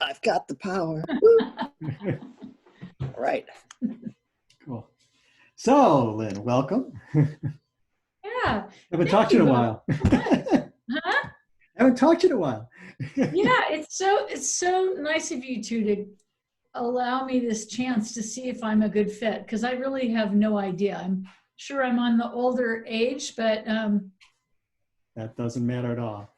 I've got the power. Woo. All right. Cool. So, Lynn, welcome. Yeah. Haven't talked to you in a while. Huh? Haven't talked to you in a while. Yeah, it's so nice of you two to allow me this chance to see if I'm a good fit, because I really have no idea. I'm sure I'm on the older age, but That doesn't matter at all.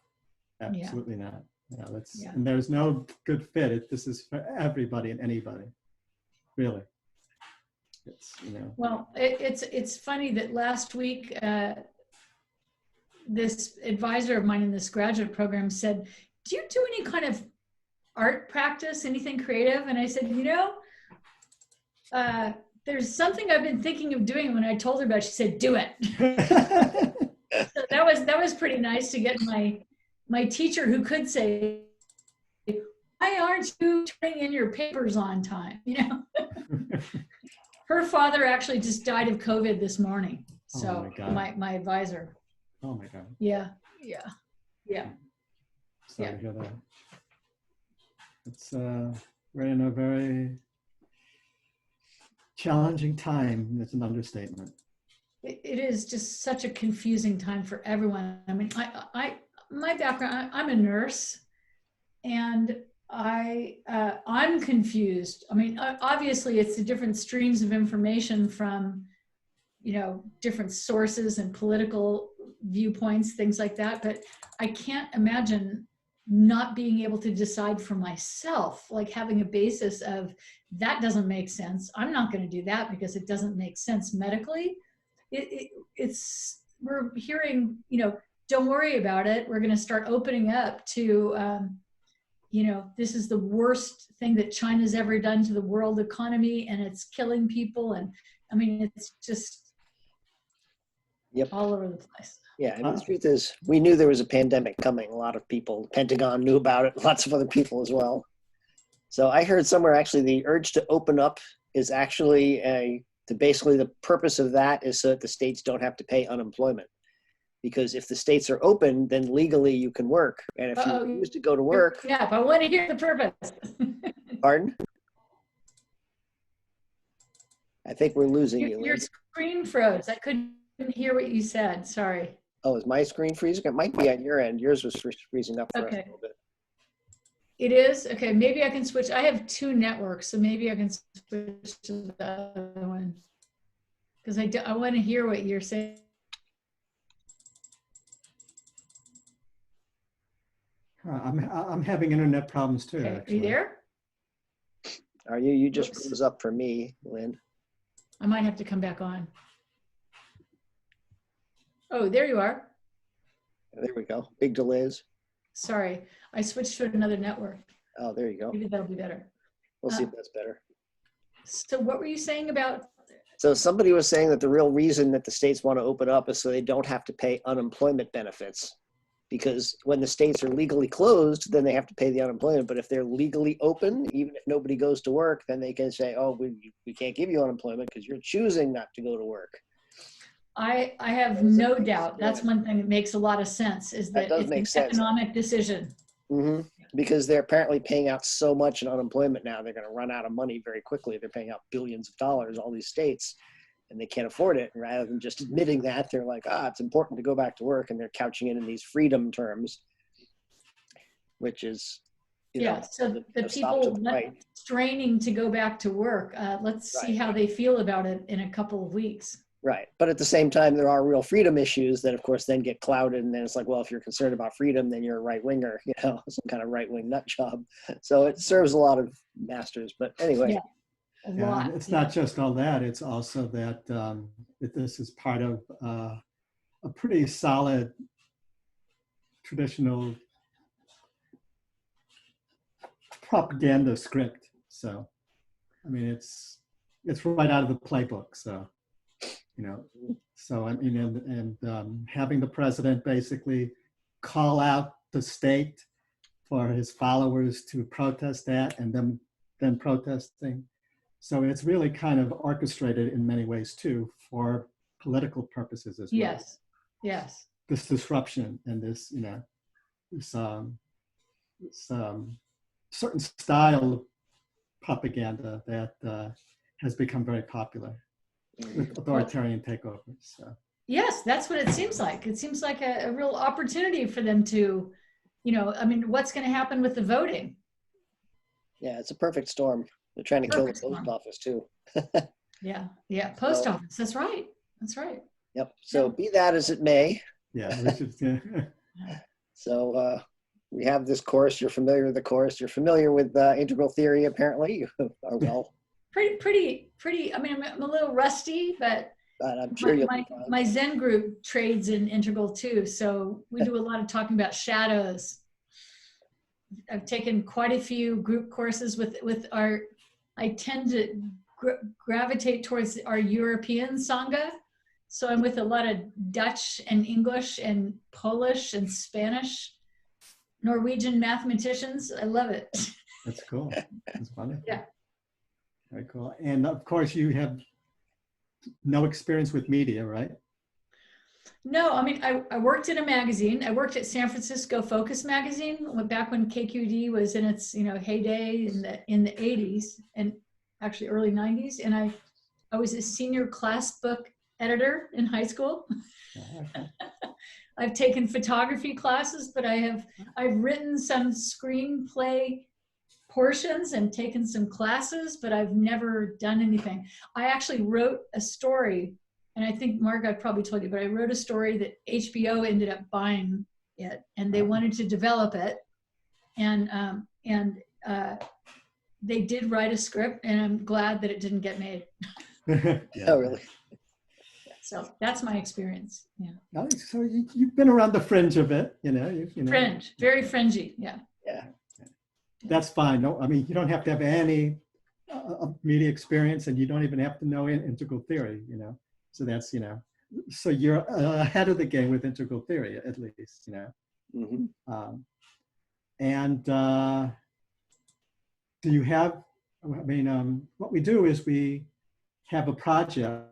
Absolutely not. Yeah. And there's no good fit. This is for everybody and anybody. Really. It's, Well, it's funny that last week this advisor of mine in this graduate program said, "Do you do any kind of art practice, anything creative?" And I said, there's something I've been thinking of doing. When I told her about it, she said, "Do it." So that was pretty nice to get my teacher, who could say, "Why aren't you turning in your papers on time?" Her father actually just died of COVID this morning. So my advisor. Oh my God. Yeah. Sorry to hear that. It's we're in a very challenging time. It's an understatement. It is just such a confusing time for everyone. I mean, my background, I'm a nurse, and I'm confused. I mean, obviously it's the different streams of information from, different sources and political viewpoints, things like that. But I can't imagine not being able to decide for myself, like having a basis of that doesn't make sense. I'm not going to do that because it doesn't make sense medically. We're hearing, don't worry about it. We're going to start opening up to, this is the worst thing that China's ever done to the world economy, and it's killing people. And I mean, it's just all over the place. Yeah, I mean, the truth is, we knew there was a pandemic coming. A lot of people, the Pentagon knew about it, lots of other people as well. So I heard somewhere actually the urge to open up is actually basically the purpose of that is so that the states don't have to pay unemployment. Because if the states are open, then legally you can work. And if you refuse to go to work. Yeah, if I want to hear the purpose. Pardon? I think we're losing you. Your screen froze. I couldn't hear what you said. Sorry. Oh, is my screen freezing? It might be on your end. Yours was freezing up for us a little bit. It is? Okay, maybe I can switch. I have two networks, so maybe I can switch to the other one. Because I want to hear what you're saying. I'm having internet problems too. Okay. Actually. Are you there? Are you? You just froze up for me, Lynn. I might have to come back on. Oh, there you are. There we go. Big delays. Sorry, I switched to another network. Oh, there you go. Maybe that'll be better. We'll see if that's better. So what were you saying about? So somebody was saying that the real reason that the states want to open up is so they don't have to pay unemployment benefits. Because when the states are legally closed, then they have to pay the unemployment. But if they're legally open, even if nobody goes to work, then they can say, oh, we can't give you unemployment because you're choosing not to go to work. I have no doubt. That's one thing that makes a lot of sense, is that it's an economic decision. Mm-hmm. Because they're apparently paying out so much in unemployment now, they're going to run out of money very quickly. They're paying out billions of dollars, all these states, and they can't afford it. And rather than just admitting that, they're like, it's important to go back to work. And they're couching it in these freedom terms, which is, so the people straining to go back to work, let's see how they feel about it in a couple of weeks. Right. But at the same time, there are real freedom issues that, of course, then get clouded. And then it's like, well, if you're concerned about freedom, then you're a right winger, some kind of right wing nut job. So it serves a lot of masters. But anyway. Yeah, it's not just all that. It's also that this is part of a pretty solid traditional propaganda script. So, I mean, it's right out of the playbook. So. So I mean, and having the president basically call out the state for his followers to protest that, and then protesting. So it's really kind of orchestrated in many ways too, for political purposes as well. Yes. This disruption and this, this certain style of propaganda that has become very popular with authoritarian takeovers. So. Yes, that's what it seems like. It seems like a real opportunity for them to, you know, I mean, what's going to happen with the voting? Yeah, it's a perfect storm. They're trying to kill the Perfect storm. post office too. Yeah, post So- office. That's right. That's right. Yep. So be that as it may. Yeah, we should. So we have this course. You're familiar with the course. You're familiar with integral theory, apparently. You are well. Pretty. I mean, I'm a little rusty, but I'm sure you'll be fine. my Zen group trades in integral too. So we do a lot of talking about shadows. I've taken quite a few group courses with our, I tend to gravitate towards our European Sangha. So I'm with a lot of Dutch and English and Polish and Spanish, Norwegian mathematicians. I love it. That's cool. That's wonderful. Yeah. Very cool. And of course, you have no experience with media, right? No, I mean, I worked in a magazine. I worked at San Francisco Focus magazine back when KQED was in its, you know, heyday in the 80s and actually early 90s. And I was a senior class book editor in high school. I've taken photography classes, but I've written some screenplay portions and taken some classes, but I've never done anything. I actually wrote a story, and I think Mark, I probably told you, but I wrote a story that HBO ended up buying it, and they wanted to develop it, and they did write a script, and I'm glad that it didn't get made. Yeah. Oh, really? So that's my experience. Yeah. Oh, so you've been around the fringe a bit, you know. Fringe, very fringy. Yeah. Yeah. That's fine. No, I mean, you don't have to have any media experience, and you don't even have to know integral theory, you know. So that's, you know, so you're ahead of the game with integral theory, at least, you know. Mm-hmm. And do you have, I mean, what we do is we have a project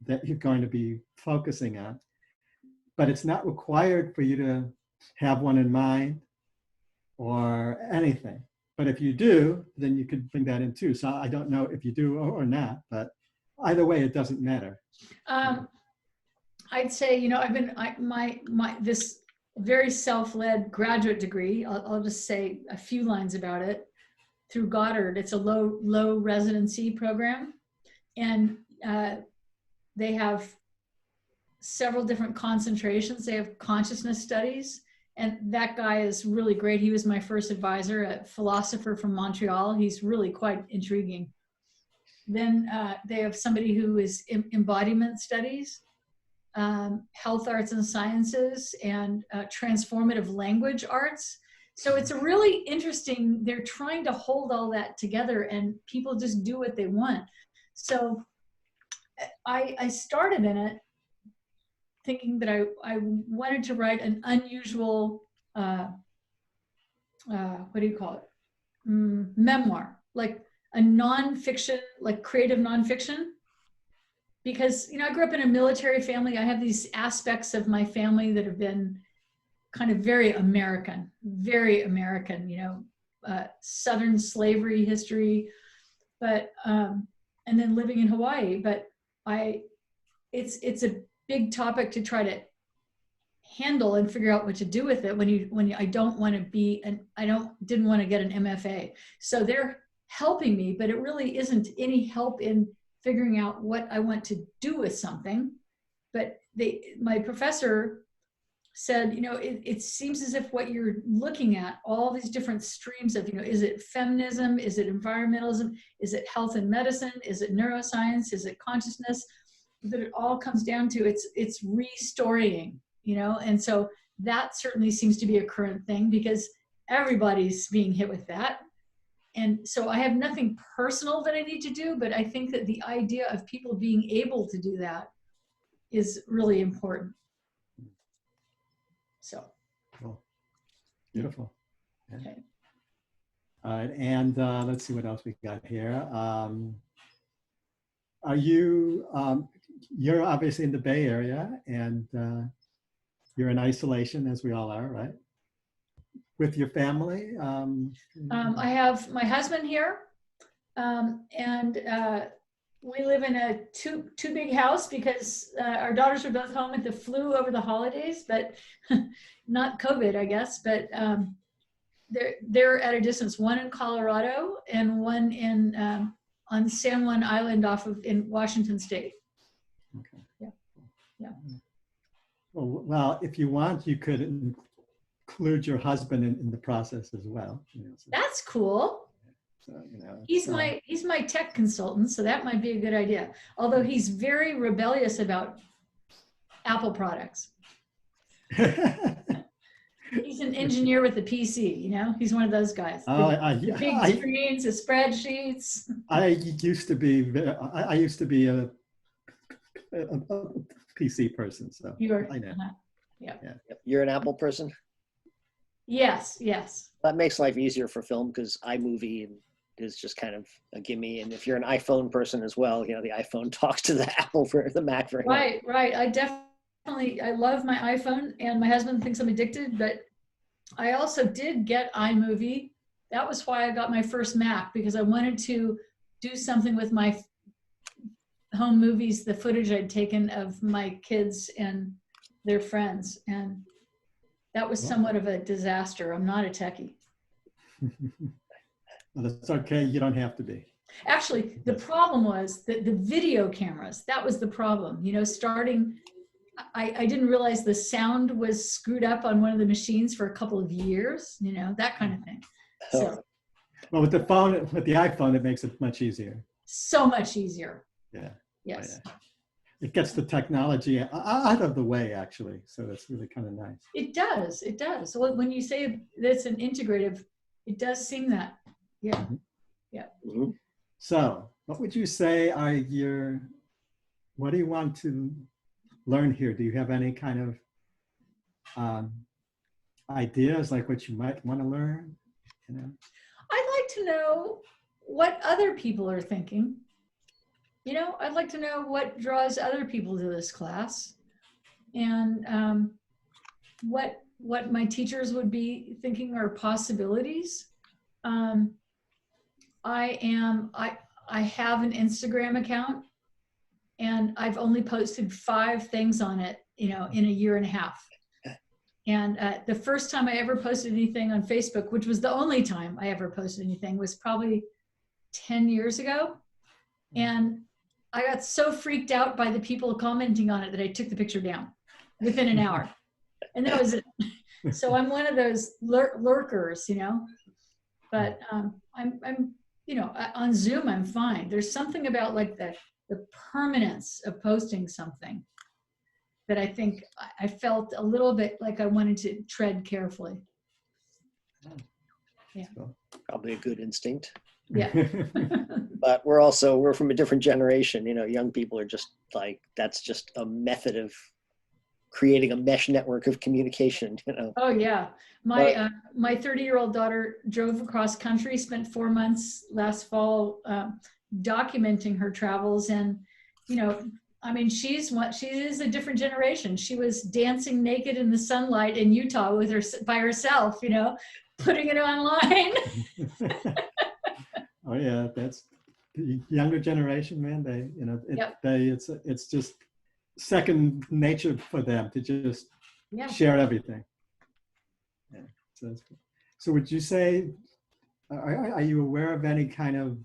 that you're going to be focusing on, but it's not required for you to have one in mind or anything. But if you do, then you could bring that in too. So I don't know if you do or not, but either way, it doesn't matter. I'd say, you know, this very self-led graduate degree, I'll just say a few lines about it, through Goddard. It's a low residency program. And they have several different concentrations. They have consciousness studies. And that guy is really great. He was my first advisor, a philosopher from Montreal. He's really quite intriguing. Then they have somebody who is embodiment studies, health arts and sciences, and transformative language arts. So it's a really interesting, they're trying to hold all that together and people just do what they want. So I started in it thinking that I wanted to write an unusual, what do you call it? Memoir, like a nonfiction, like creative nonfiction. Because, you know, I grew up in a military family. I have these aspects of my family that have been kind of very American, you know, Southern slavery history, but, and then living in Hawaii. But it's a big topic to try to handle and figure out what to do with it when I don't want to be, didn't want to get an MFA. So they're helping me, but it really isn't any help in figuring out what I want to do with something. But my professor said, you know, it seems as if what you're looking at, all these different streams of, you know, is it feminism? Is it environmentalism? Is it health and medicine? Is it neuroscience? Is it consciousness? That it all comes down to it's restorying, you know? And so that certainly seems to be a current thing because everybody's being hit with that. And so I have nothing personal that I need to do, but I think that the idea of people being able to do that is really important. So. Cool. Beautiful. Yeah. Okay. All right, and let's see what else we got here. Are you, you're obviously in the Bay Area and you're in isolation as we all are, right? with your family? I have my husband here, and we live in a two big house because our daughters were both home with the flu over the holidays, but not COVID, I guess. But they're at a distance. One in Colorado and one in on San Juan Island in Washington State. Okay. Yeah. Well, if you want, you could include your husband in the process as well. So, That's cool. so, He's my tech consultant, so that might be a good idea. Although he's very rebellious about Apple products. He's an engineer with a PC, He's one of those guys. Big screens, the spreadsheets. I used to be a PC person, so I know. Yeah. You're an Apple person? Yes. That makes life easier for film because iMovie is just kind of a gimme. And if you're an iPhone person as well, the iPhone talks to the Apple for the Mac very well. Right. I love my iPhone, and my husband thinks I'm addicted, but I also did get iMovie. That was why I got my first Mac, because I wanted to do something with my home movies, the footage I'd taken of my kids and their friends. And that was somewhat of a disaster. I'm not a techie. Well, that's okay. You don't have to be. Actually, the problem was that the video cameras, that was the problem. Starting, I didn't realize the sound was screwed up on one of the machines for a couple of years, that kind of thing. So, well, with the iPhone, it makes it much easier. So much easier. Yeah. Yes. Oh, yeah. It gets the technology out of the way, actually. So that's really kind of nice. It does. So when you say that's an integrative, it does seem that. Yeah. Mm-hmm. Yeah. Mm-hmm. So what would you say what do you want to learn here? Do you have any kind of ideas, like what you might want to learn? I'd like to know what other people are thinking. I'd like to know what draws other people to this class, and what my teachers would be thinking are possibilities. I have an Instagram account, and I've only posted 5 things on it, in a year and a half. And the first time I ever posted anything on Facebook, which was the only time I ever posted anything, was probably 10 years ago. And I got so freaked out by the people commenting on it that I took the picture down within an hour. And that was it. So I'm one of those lurkers, but I'm on Zoom, I'm fine. There's something about like the permanence of posting something that I think I felt a little bit like I wanted to tread carefully. Yeah. Probably a good instinct. Yeah. But we're from a different generation. Young people are just like, that's just a method of creating a mesh network of communication. Oh yeah. My 30-year-old daughter drove across country, spent 4 months last fall documenting her travels, and she is a different generation. She was dancing naked in the sunlight in Utah by herself, putting it online. Oh yeah, that's the younger generation, man. It's just second nature for them to just share everything. Yeah. So would you say, are you aware of any kind of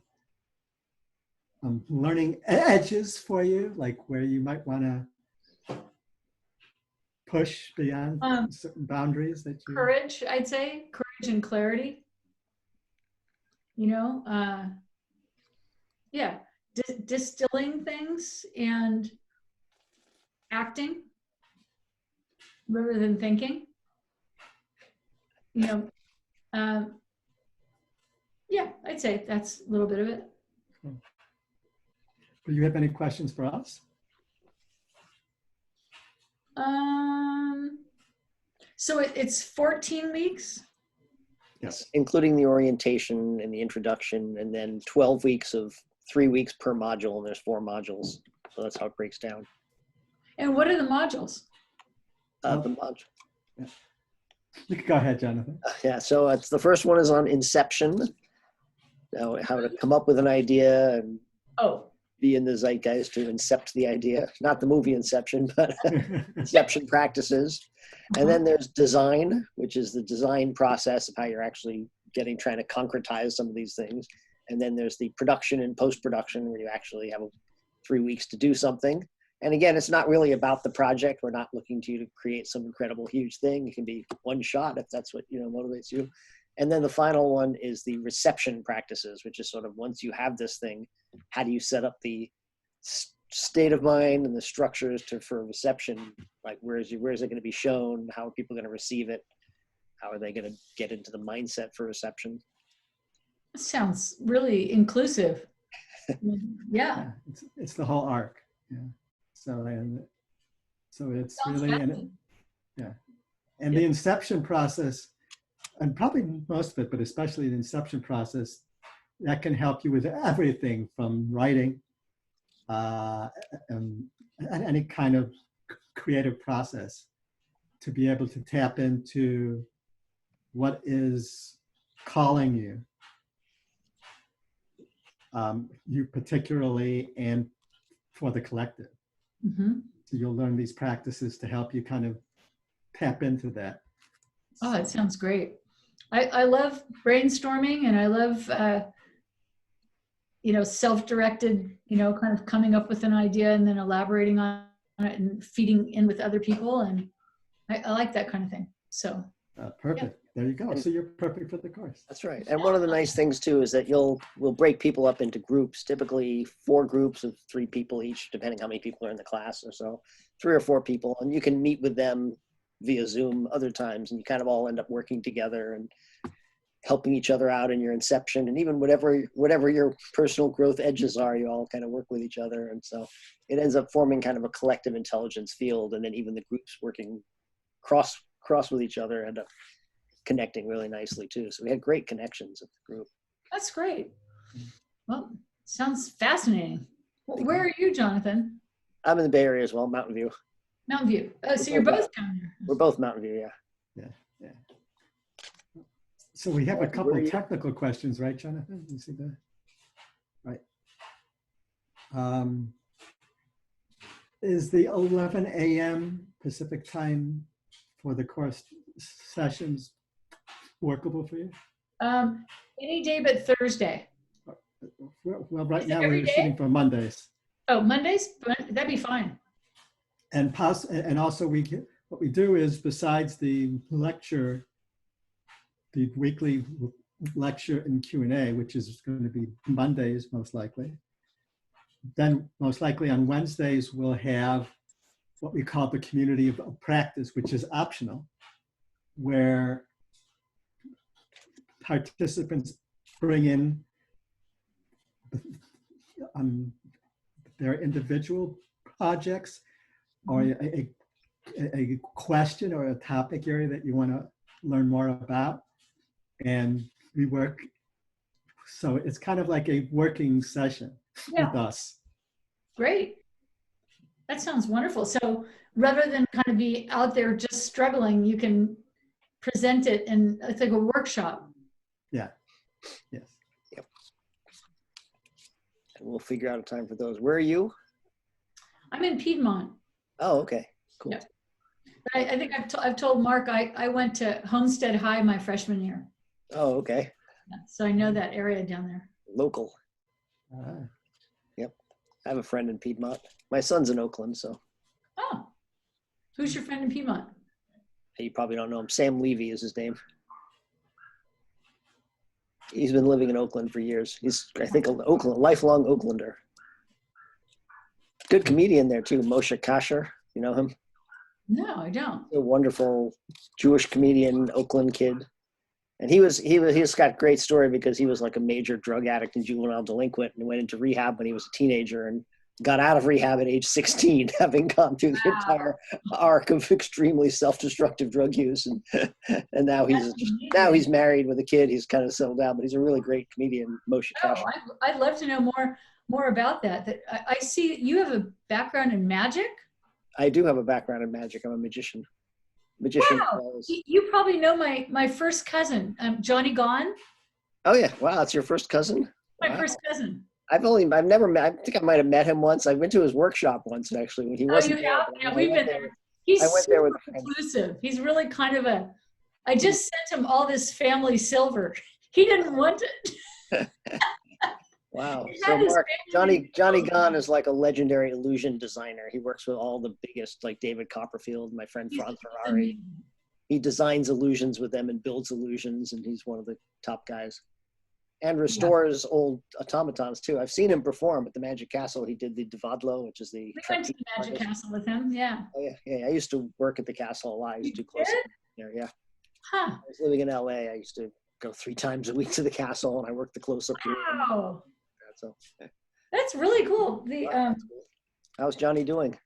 learning edges for you, like where you might want to push beyond certain boundaries that you... Courage, I'd say. Courage and clarity. Distilling things and acting rather than thinking. I'd say that's a little bit of it. Do you have any questions for us? So it's 14 weeks? Yes, including the orientation and the introduction, and then 12 weeks of 3 weeks per module, and there's 4 modules. So that's how it breaks down. And what are the modules? The module. Yeah. You can go ahead, Jonathan. Yeah, so it's the first one is on inception. How to come up with an idea and Oh, be in the zeitgeist to incept the idea. Not the movie Inception, but inception practices. And then there's design, which is the design process of how you're actually trying to concretize some of these things. And then there's the production and post-production, where you actually have 3 weeks to do something. And again, it's not really about the project. We're not looking to you to create some incredible, huge thing. It can be one shot if that's what, motivates you. And then the final one is the reception practices, which is sort of, once you have this thing, how do you set up the state of mind and the structures for reception? Like, where is it going to be shown? How are people going to receive it? How are they going to get into the mindset for reception? that sounds really inclusive. Yeah. It's the whole arc. Yeah. So it's Sounds really, fascinating. and the inception process, and probably most of it, but especially the inception process, that can help you with everything from writing and any kind of creative process, to be able to tap into what is calling you, you particularly, and for the collective. Mm-hmm. So you'll learn these practices to help you kind of tap into that. Oh, it sounds great. I love brainstorming, and I love, self-directed, kind of coming up with an idea and then elaborating on it and feeding in with other people. And I like that kind of thing. So. Perfect. Yeah. There you go. So you're perfect for the course. That's right. And one of the nice things too is that we'll break people up into groups, typically 4 groups of 3 people each, depending how many people are in the class or so, 3 or 4 people, and you can meet with them via Zoom other times, and you kind of all end up working together and helping each other out in your inception, and even whatever your personal growth edges are, you all kind of work with each other. And so it ends up forming kind of a collective intelligence field, and then even the groups working cross with each other end up connecting really nicely too. So we had great connections at the group. That's great. Well, sounds fascinating. Where are you, Jonathan? I'm in the Bay Area as well, Mountain View. Mountain View. Oh, so you're both down there. We're both Mountain View, yeah. Yeah. So we have a couple Where are of you? technical questions, right, Jonathan? You see that? Right. Is the 11 a.m. Pacific time for the course sessions workable for you? Any day but Thursday. Well, right Is it now every we're day? shooting for Mondays. Oh, Mondays? That'd be fine. And also what we do is, besides the lecture, the weekly lecture and Q&A, which is going to be Mondays most likely, then most likely on Wednesdays we'll have what we call the community of practice, which is optional, where participants bring in their individual projects, or a question or a topic area that you want to learn more about, and we work. So it's kind of like a working session with us. Great. That sounds wonderful. So rather than kind of be out there just struggling, you can present it, and it's like a workshop. Yeah. Yes. Yep. And we'll figure out a time for those. Where are you? I'm in Piedmont. Oh, okay. Cool. Yeah. But I think I've told Mark I went to Homestead High my freshman year. Oh, okay. Yeah, so I know that area down there. Local. Yep. I have a friend in Piedmont. My son's in Oakland, so. Oh, who's your friend in Piedmont? You probably don't know him. Sam Levy is his name. He's been living in Oakland for years. He's, I think, a lifelong Oaklander. Good comedian there too, Moshe Kasher. You know him? No, I don't. A wonderful Jewish comedian, Oakland kid. And he's got a great story, because he was like a major drug addict and juvenile delinquent, and went into rehab when he was a teenager and got out of rehab at age 16, having gone through the entire arc of extremely self-destructive drug use. And now he's married with a kid. He's kind of settled down, but he's a really great comedian, Moshe Kasher. I'd love to know more about that. I see you have a background in magic. I do have a background in magic. I'm a magician. magician. Wow. You probably know my first cousin, Johnny Gone. Oh yeah, wow, that's your first cousin. My Wow. first cousin. I've never met. I think I might have met him once. I went to his workshop once actually when he Oh, wasn't you there. have? But Yeah, I we've went been there. there. He's I went there super with friends. inclusive. He's really kind of a. I just sent him all this family silver. He didn't want it. Wow. He So had his Mark, family Johnny silver. Gahn is like a legendary illusion designer. He works with all the biggest, like David Copperfield, my friend He's Franz Ferrari. He designs illusions with them and builds illusions, and he's one of the top guys. And restores old automatons too. I've seen him perform at the Magic Castle. He did the Devadlo, which is the. We went to the Magic Castle with him. Yeah. Oh yeah, yeah. I used to work at the castle a lot. I used to do close did? there. Yeah. Huh. I was living in LA. I used to go 3 times a week to the castle, and I worked the close-up. Wow. So, That's really cool. how's Johnny doing?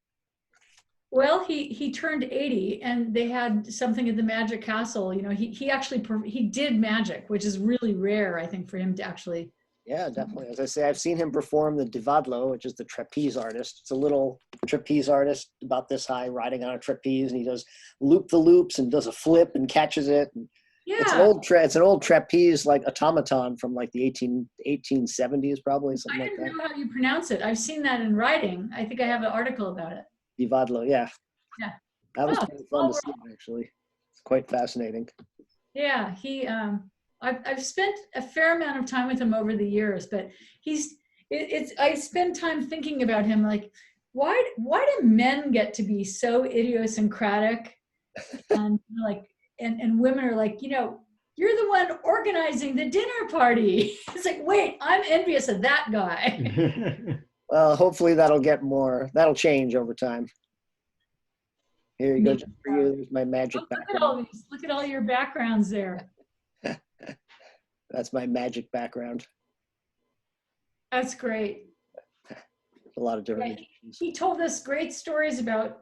Well, he turned 80, and they had something at the Magic Castle. You know, he actually he did magic, which is really rare, I think, for him to actually. Yeah, definitely. As I say, I've seen him perform the Devadlo, which is the trapeze artist. It's a little trapeze artist about this high riding on a trapeze, and he does loop the loops and does a flip and catches it. And Yeah. it's an old trapeze like automaton from like the 1870s probably, something I like didn't that. know how you pronounce it. I've seen that in writing. I think I have an article about it. Devadlo, yeah. Yeah. That was Oh, pretty fun to see, actually. It's quite fascinating. Yeah, I've spent a fair amount of time with him over the years, but I spend time thinking about him, like, why do men get to be so idiosyncratic, and like, and women are like, you know, you're the one organizing the dinner party. It's like, wait, I'm envious of that guy. Well, hopefully that'll change over time. Here you go, just for you. There's my magic background. Look at all your backgrounds there. That's my magic background. That's great. A lot of different magicians. He told us great stories about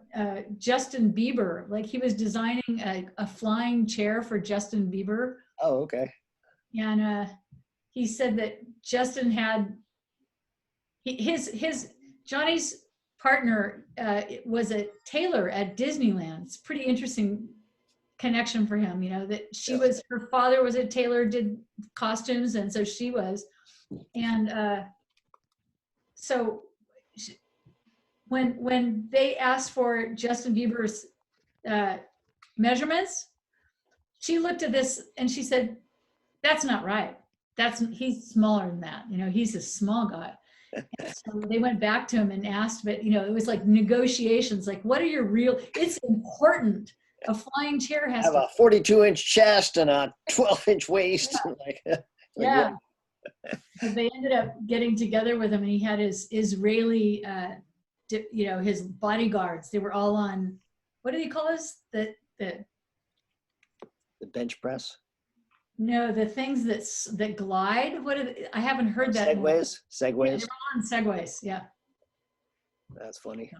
Justin Bieber. Like, he was designing a flying chair for Justin Bieber. Oh, okay. And he said that Justin had Johnny's partner was a tailor at Disneyland. It's pretty interesting connection for him, you know, that her father was a tailor, did costumes, and so she was. And so when they asked for Justin Bieber's measurements, she looked at this and she said, "That's not right. He's smaller than that. You know, he's a small guy." And so they went back to him and asked, but you know, it was like negotiations. Like, what are your real? It's important. A flying chair has I have a 42-inch chest and a 12-inch waist. Yeah. So they ended up getting together with him, and he had his Israeli, his bodyguards. They were all on, what do they call this? The bench press. No, the things that glide. I haven't heard that. Segways. Yeah, they were on segways. Yeah. That's funny.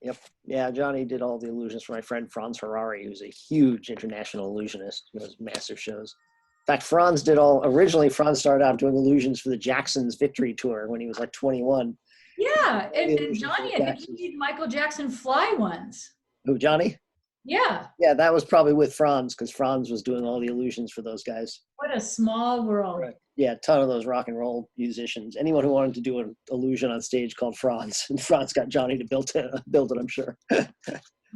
Yep. Yeah, Johnny did all the illusions for my friend Franz Ferrari, who's a huge international illusionist who does massive shows. In fact, originally Franz started out doing illusions for the Jacksons Victory Tour when he was like 21. Yeah, and Johnny, I think he did Michael Jackson fly ones. Who, Johnny? Yeah. Yeah, that was probably with Franz, because Franz was doing all the illusions for those guys. What a small world. Right. Yeah, a ton of those rock and roll musicians. Anyone who wanted to do an illusion on stage called Franz, and Franz got Johnny to build it, I'm sure.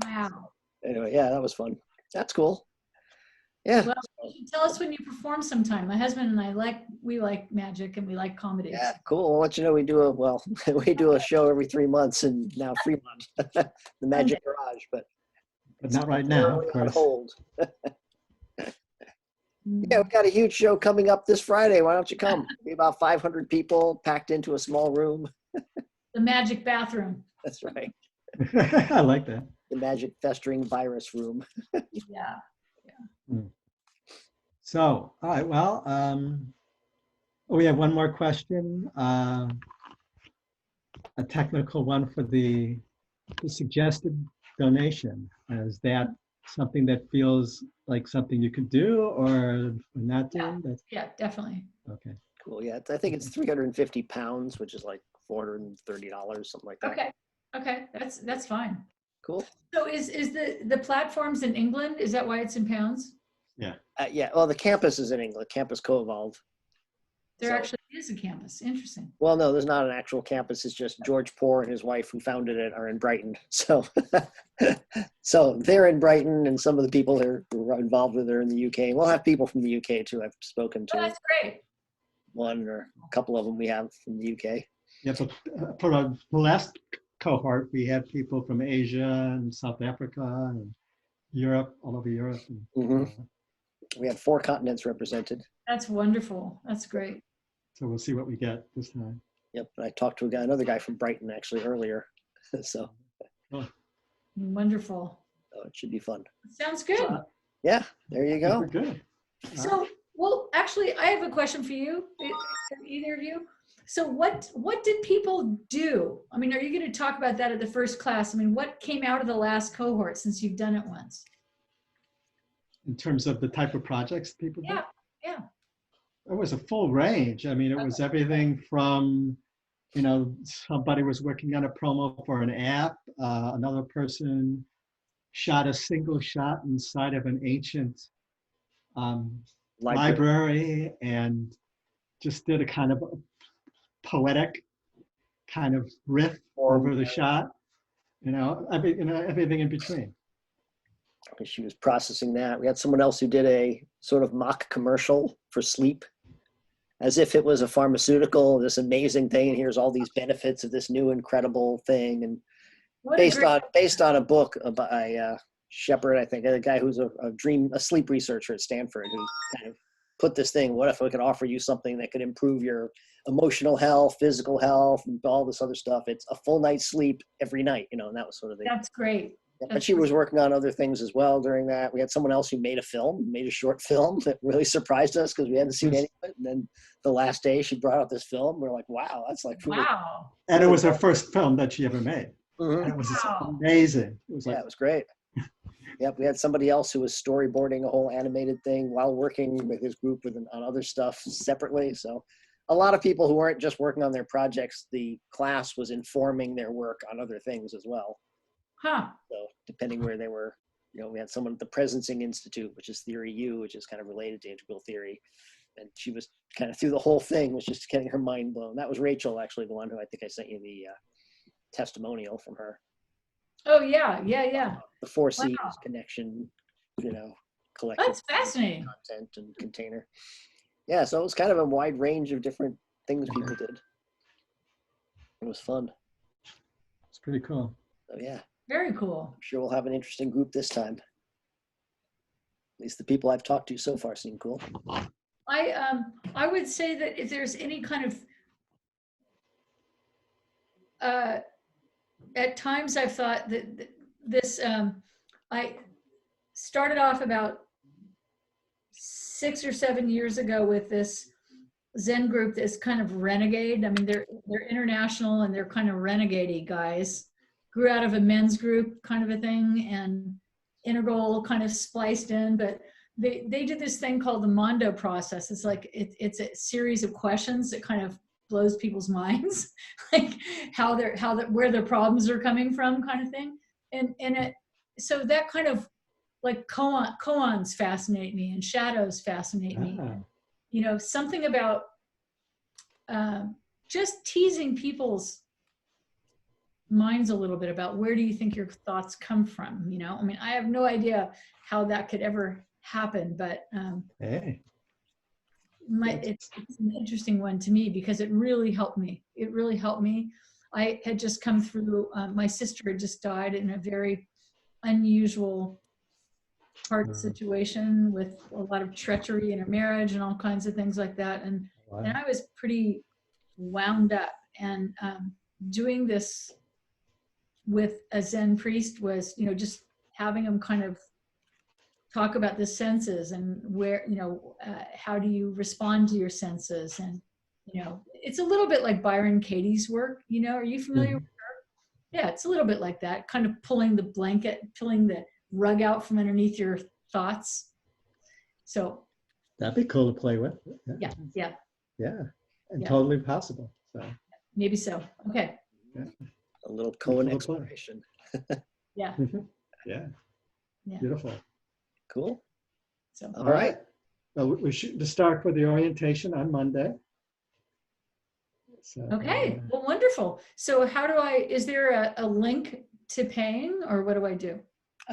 Wow. Anyway, yeah, that was fun. That's cool. Yeah. Well, you should tell us when you perform sometime. My husband and I we like magic and we like comedies. Yeah, cool. I'll let you know we do a show every 3 months and now Fremont, the Magic Garage, but not right now, of course. Hold. Yeah, we've got a huge show coming up this Friday. Why don't you come? Be about 500 people packed into a small room. The magic bathroom. That's right. I like that. The magic festering virus room. Yeah. So, all right, well, we have one more question, a technical one for the suggested donation. Is that something that feels like something you could do or not do? Yeah, definitely. Okay. Cool. Yeah, I think it's 350 pounds, which is like $430, something like that. Okay. That's fine. Cool. So is the platforms in England? Is that why it's in pounds? Yeah. Yeah. Well, the campus is in England. Campus Co-Evolved. There So- actually is a campus. Interesting. Well, no, there's not an actual campus. It's just George Poor and his wife who founded it are in Brighton. So, so they're in Brighton, and some of the people who are involved with it are in the UK. We'll have people from the UK too. I've spoken Oh, to that's great. one or a couple of them we have from the UK. Yeah, so for the last cohort, we had people from Asia and South Africa and Europe, all over Europe. And, Mhm. We had 4 continents represented. That's wonderful. That's great. so we'll see what we get this time. Yep. I talked to another guy from Brighton actually earlier. So Wonderful. it should be fun. Sounds good. Yeah, there you We're go. good. So, well, actually, I have a question for you, either of you. So what did people do? I mean, are you going to talk about that at the first class? I mean, what came out of the last cohort since you've done it once? In terms of the type of projects people did? Yeah. It was a full range. I mean, it was everything from, somebody was working on a promo for an app. Another person shot a single shot inside of an ancient library and just did a kind of poetic kind of riff over the shot. Everything in between. She was processing that. We had someone else who did a sort of mock commercial for sleep, as if it was a pharmaceutical, this amazing thing, and here's all these benefits of this new incredible thing, and based on a book by Shepard, I think, a guy who's a sleep researcher at Stanford, who kind of put this thing, what if we could offer you something that could improve your emotional health, physical health, and all this other stuff. It's a full night's sleep every night, and that was sort of the. That's great. But she was working on other things as well during that. We had someone else who made a short film that really surprised us because we hadn't seen any of it. And then the last day she brought out this film. We're like, wow, that's like really, wow. And it was her first film that she ever made. Mhm. And it was amazing. It was it was great. Yep, we had somebody else who was storyboarding a whole animated thing while working with his group on other stuff separately. So a lot of people who weren't just working on their projects, the class was informing their work on other things as well. Huh. So depending where they were, we had someone at the Presencing Institute, which is Theory U, which is kind of related to integral theory. And she was kind of through the whole thing, was just getting her mind blown. That was Rachel, actually, the one who I think I sent you the testimonial from her. Oh, yeah. The 4 C's connection, collective. That's fascinating. Content and container. Yeah, so it was kind of a wide range of different things people did. It was fun. It's pretty cool. So yeah. Very cool. I'm sure we'll have an interesting group this time. At least the people I've talked to so far seem cool. I would say that if there's any kind of at times I've thought that this I started off about 6 or 7 years ago with this Zen group that's kind of renegade. I mean, they're international and they're kind of renegade-y guys. Grew out of a men's group kind of a thing, and integral kind of spliced in, but they did this thing called the Mondo process. It's like it's a series of questions that kind of blows people's minds, like where their problems are coming from, kind of thing. So that kind of like koans fascinate me, and shadows fascinate me. Something about just teasing people's minds a little bit about where do you think your thoughts come from. I mean, I have no idea how that could ever happen, but Hey. It's an interesting one to me because it really helped me. I had just come through, my sister had just died in a very unusual hard situation with a lot of treachery in her marriage and all kinds of things like that, and I was pretty wound up, and doing this with a Zen priest was, just having him kind of talk about the senses and where, how do you respond to your senses? And, it's a little bit like Byron Katie's work, are you familiar with her? Yeah, it's a little bit like that, kind of pulling the rug out from underneath your thoughts. So. That'd be cool to play with. Yeah. And totally possible. So. Maybe so. Okay. Yeah. A little Cohen exploration. Yeah. Yeah. Yeah. Beautiful. Cool. So All right. Well, we should start with the orientation on Monday. So, okay. Well, wonderful. So how do is there a link to paying, or what do I do?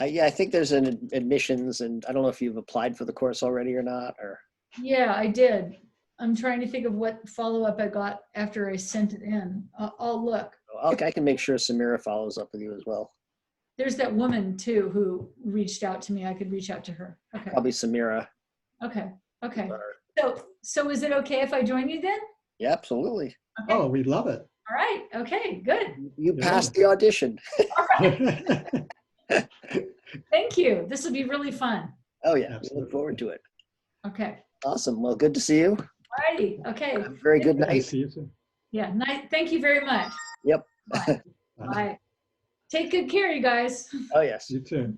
Yeah, I think there's an admissions, and I don't know if you've applied for the course already or not, or. Yeah, I did. I'm trying to think of what follow-up I got after I sent it in. I'll look. Okay, I can make sure Samira follows up with you as well. There's that woman too who reached out to me. I could reach out to her. Okay. Probably Samira. Okay. Okay. Or- So is it okay if I join you then? Yeah, absolutely. Okay. oh, we love it. All right. Okay. Good. You Yeah. passed the audition. All right. Thank you. This will be really fun. Oh yeah, we Absolutely. look forward to it. Okay. Awesome. Well, good to see you. All righty. Okay. Have a very good Good to night. see you soon. Yeah. Night. Thank you very much. Yep. Bye. Bye. Take good care, you guys. Oh yes. You too.